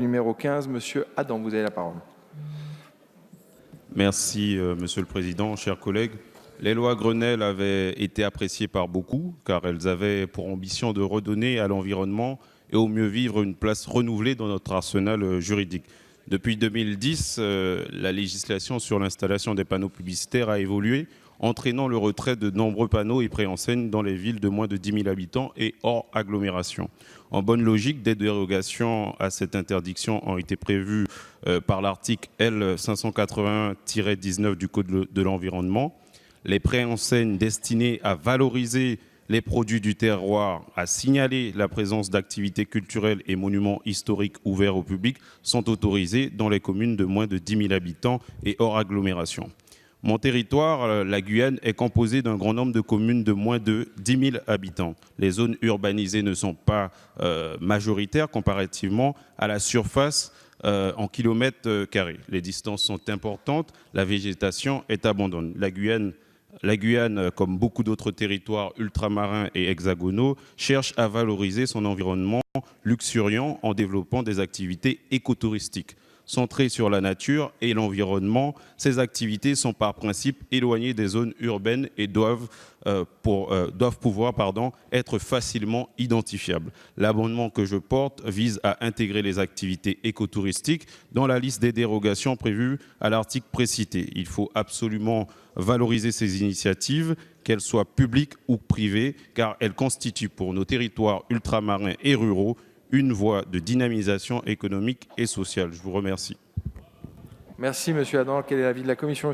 Numéro 15, Monsieur Adam, vous avez la parole. Merci, Monsieur le Président, chers collègues. Les lois Grenelle avaient été appréciées par beaucoup car elles avaient pour ambition de redonner à l'environnement et au mieux vivre une place renouvelée dans notre arsenal juridique. Depuis 2010, la législation sur l'installation des panneaux publicitaires a évolué, entraînant le retrait de nombreux panneaux et préenseignes dans les villes de moins de 10 000 habitants et hors agglomération. En bonne logique, des dérogations à cette interdiction ont été prévues par l'article L 581-19 du Code de l'environnement. Les préenseignes destinées à valoriser les produits du terroir, à signaler la présence d'activités culturelles et monuments historiques ouverts au public sont autorisées dans les communes de moins de 10 000 habitants et hors agglomération. Mon territoire, la Guyane, est composé d'un grand nombre de communes de moins de 10 000 habitants. Les zones urbanisées ne sont pas majoritaires comparativement à la surface en kilomètres carrés. Les distances sont importantes, la végétation est abondante. La Guyane, comme beaucoup d'autres territoires ultramarins et hexagonaux, cherche à valoriser son environnement luxuriant en développant des activités écotouristiques. Centrées sur la nature et l'environnement, ces activités sont par principe éloignées des zones urbaines et doivent pouvoir être facilement identifiables. L'amendement que je porte vise à intégrer les activités écotouristiques dans la liste des dérogations prévues à l'article précité. Il faut absolument valoriser ces initiatives, qu'elles soient publiques ou privées, car elles constituent pour nos territoires ultramarins et ruraux une voie de dynamisation économique et sociale. Je vous remercie. Merci, Monsieur Adam. Quel est l'avis de la commission?